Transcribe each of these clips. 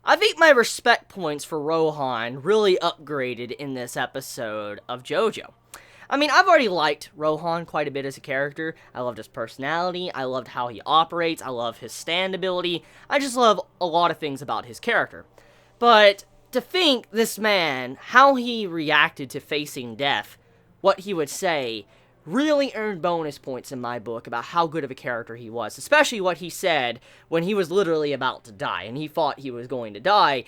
I think my respect points for Rohan really upgraded in this episode of JoJo. I mean, I've already liked Rohan quite a bit as a character. I loved his personality, I loved how he operates, I love his stand ability, I just love a lot of things about his character. But to think this man, how he reacted to facing death, what he would say, really earned bonus points in my book about how good of a character he was, especially what he said when he was literally about to die, and he thought he was going to die.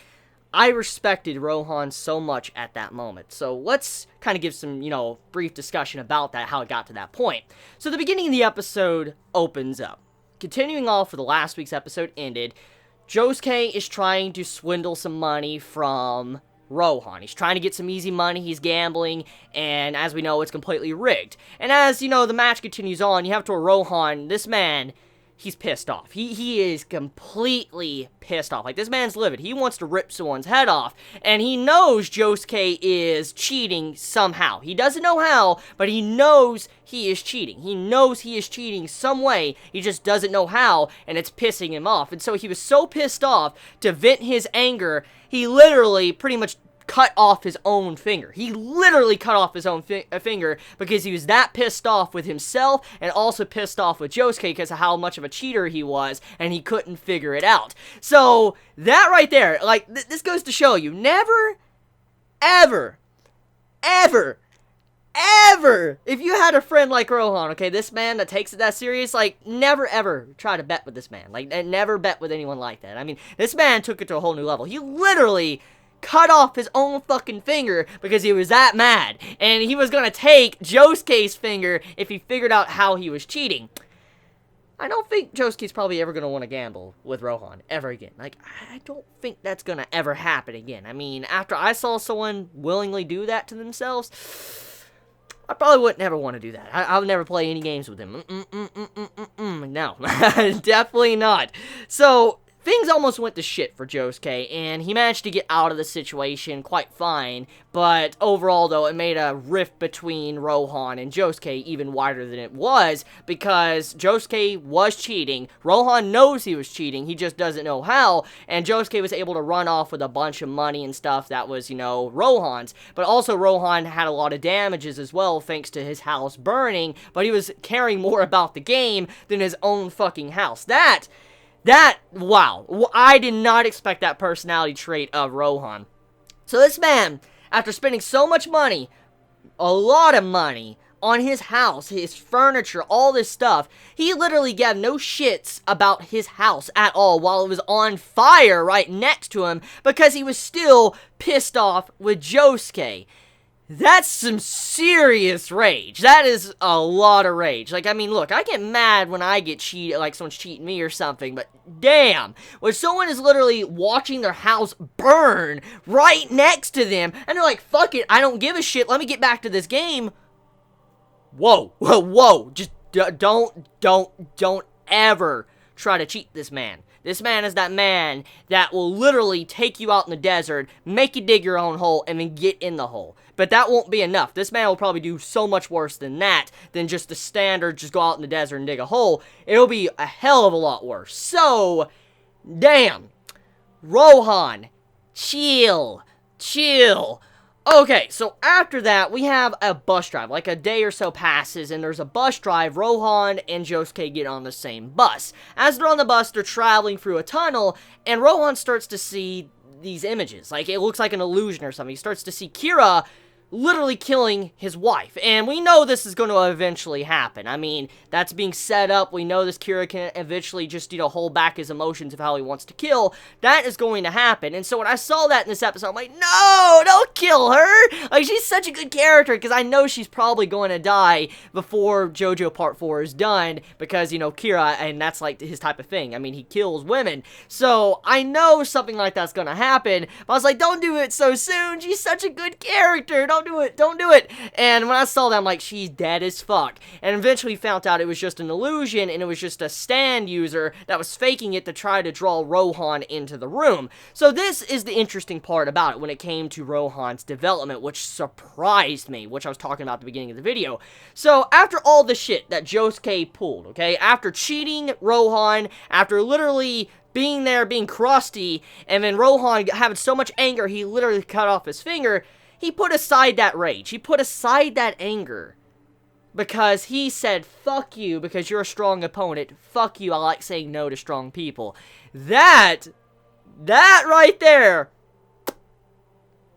I respected Rohan so much at that moment. So let's kind of give some, brief discussion about that, how it got to that point. So the beginning of the episode opens up. Continuing off where the last week's episode ended, Josuke is trying to swindle some money from Rohan. He's trying to get some easy money, he's gambling, and as we know, it's completely rigged. And as, the match continues on, you have to Rohan, this man, he's pissed off. He is completely pissed off. Like, this man's livid. He wants to rip someone's head off, and he knows Josuke is cheating somehow. He doesn't know how, but he knows he is cheating. He knows he is cheating some way, he just doesn't know how, and it's pissing him off. And so he was so pissed off, to vent his anger, he literally pretty much cut off his own finger. He literally cut off his own finger because he was that pissed off with himself and also pissed off with Josuke because of how much of a cheater he was and he couldn't figure it out. So that right there, like, this goes to show you, never, ever, ever, ever, if you had a friend like Rohan, okay, this man that takes it that serious, like, never ever try to bet with this man. Like, never bet with anyone like that. I mean, this man took it to a whole new level. He literally cut off his own fucking finger because he was that mad, and he was gonna take Josuke's finger if he figured out how he was cheating. I don't think Josuke's probably ever gonna want to gamble with Rohan ever again. Like, I don't think that's gonna ever happen again. I mean, after I saw someone willingly do that to themselves, I probably wouldn't ever want to do that. I'll never play any games with him. No, definitely not. So things almost went to shit for Josuke, and he managed to get out of the situation quite fine, but overall, though, it made a rift between Rohan and Josuke even wider than it was, because Josuke was cheating, Rohan knows he was cheating, he just doesn't know how, and Josuke was able to run off with a bunch of money and stuff that was, Rohan's, but also Rohan had a lot of damages as well, thanks to his house burning, but he was caring more about the game than his own fucking house. Wow, I did not expect that personality trait of Rohan. So this man, after spending so much money, a lot of money, on his house, his furniture, all this stuff, he literally gave no shits about his house at all while it was on fire right next to him because he was still pissed off with Josuke. That's some serious rage. That is a lot of rage. Like, I mean, look, I get mad when I get cheated, like someone's cheating me or something, but damn, when someone is literally watching their house burn right next to them, and they're like, fuck it, I don't give a shit, let me get back to this game. Whoa, just don't ever try to cheat this man. This man is that man that will literally take you out in the desert, make you dig your own hole, and then get in the hole. But that won't be enough. This man will probably do so much worse than that, than just the standard, just go out in the desert and dig a hole. It'll be a hell of a lot worse. So, damn. Rohan, chill. Okay, so after that, we have a bus drive. Like, a day or so passes, and there's a bus drive. Rohan and Josuke get on the same bus. As they're on the bus, they're traveling through a tunnel, and Rohan starts to see these images. Like, it looks like an illusion or something. He starts to see Kira literally killing his wife. And we know this is going to eventually happen. I mean, that's being set up. We know this Kira can eventually just, hold back his emotions of how he wants to kill. That is going to happen. And so when I saw that in this episode, I'm like, no, don't kill her. Like, she's such a good character because I know she's probably going to die before JoJo Part 4 is done because, Kira, and that's like his type of thing. I mean, he kills women. So I know something like that's going to happen. But I was like, don't do it so soon. She's such a good character. Don't don't do it, don't do it. And when I saw that, I'm like, she's dead as fuck. And eventually found out it was just an illusion, and it was just a stand user that was faking it to try to draw Rohan into the room. So this is the interesting part about it when it came to Rohan's development, which surprised me, which I was talking about at the beginning of the video. So after all the shit that Josuke pulled, okay, after cheating Rohan, after literally being there, being crusty, and then Rohan having so much anger, he literally cut off his finger, he put aside that rage. He put aside that anger. Because he said, fuck you, because you're a strong opponent. Fuck you, I like saying no to strong people. That right there,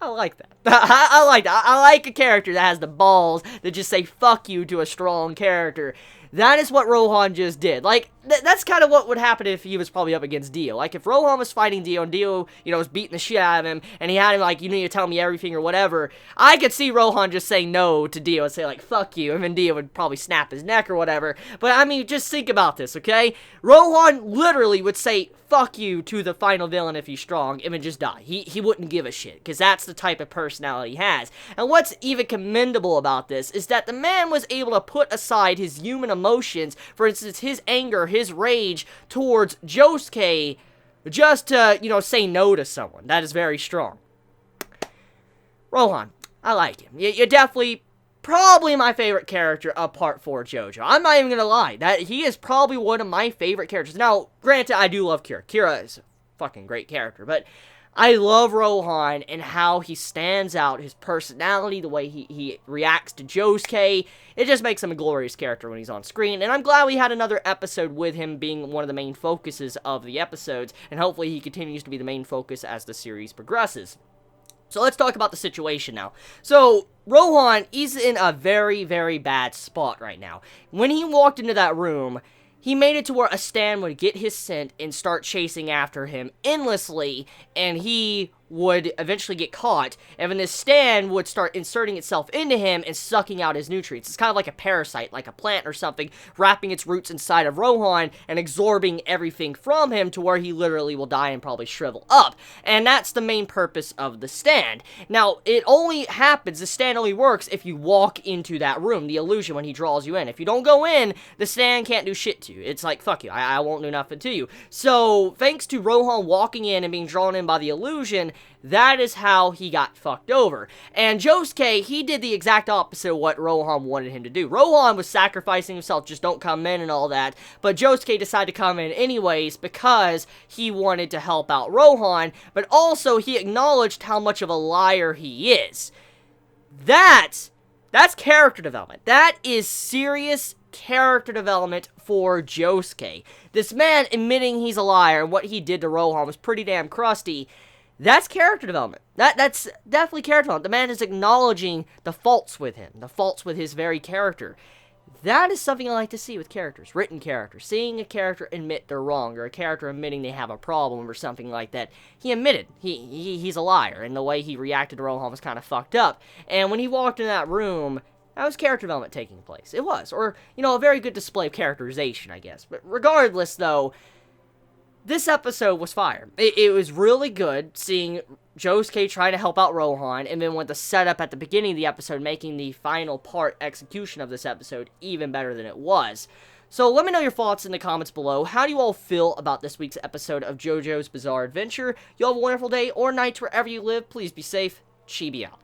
I like that. I like that. I like a character that has the balls to just say fuck you to a strong character. That is what Rohan just did. Like, that's kind of what would happen if he was probably up against Dio. Like, if Rohan was fighting Dio, and Dio, you know, was beating the shit out of him, and he had him like, you need to tell me everything or whatever, I could see Rohan just say no to Dio and say, like, fuck you, and then Dio would probably snap his neck or whatever. But, I mean, just think about this, okay? Rohan literally would say fuck you to the final villain if he's strong, and then just die. He wouldn't give a shit, because that's the type of personality he has. And what's even commendable about this is that the man was able to put aside his human emotions, for instance, his anger, his rage towards Josuke, just to, you know, say no to someone. That is very strong. Rohan, I like him. You're definitely, probably my favorite character of Part 4 JoJo. I'm not even gonna lie. That he is probably one of my favorite characters. Now, granted, I do love Kira. Kira is a fucking great character, but I love Rohan and how he stands out, his personality, the way he reacts to Josuke. It just makes him a glorious character when he's on screen, and I'm glad we had another episode with him being one of the main focuses of the episodes, and hopefully he continues to be the main focus as the series progresses. So let's talk about the situation now. So, Rohan, he's in a very, very bad spot right now. When he walked into that room, he made it to where a Stan would get his scent and start chasing after him endlessly, and he would eventually get caught, and then this Stan would start inserting itself into him and sucking out his nutrients. It's kind of like a parasite, like a plant or something, wrapping its roots inside of Rohan and absorbing everything from him to where he literally will die and probably shrivel up. And that's the main purpose of the stand. Now, it only happens, the stand only works if you walk into that room, the illusion, when he draws you in. If you don't go in, the stand can't do shit to you. It's like, fuck you, I won't do nothing to you. So, thanks to Rohan walking in and being drawn in by the illusion, that is how he got fucked over. And Josuke, he did the exact opposite of what Rohan wanted him to do. Rohan was sacrificing himself, just don't come in and all that, but Josuke decided to come in anyways because he wanted to help out Rohan, but also he acknowledged how much of a liar he is. That's character development. That is serious character development for Josuke. This man admitting he's a liar and what he did to Rohan was pretty damn crusty. That's character development. That's definitely character development. The man is acknowledging the faults with him, the faults with his very character. That is something I like to see with characters, written characters. Seeing a character admit they're wrong, or a character admitting they have a problem or something like that. He admitted he's a liar, and the way he reacted to Rohan was kind of fucked up. And when he walked in that room, that was character development taking place. It was. Or, you know, a very good display of characterization, I guess. But regardless, though, this episode was fire. It was really good seeing Josuke trying to help out Rohan, and then with the setup at the beginning of the episode, making the final part execution of this episode even better than it was. So let me know your thoughts in the comments below. How do you all feel about this week's episode of JoJo's Bizarre Adventure? You all have a wonderful day or night wherever you live. Please be safe. Chibi out.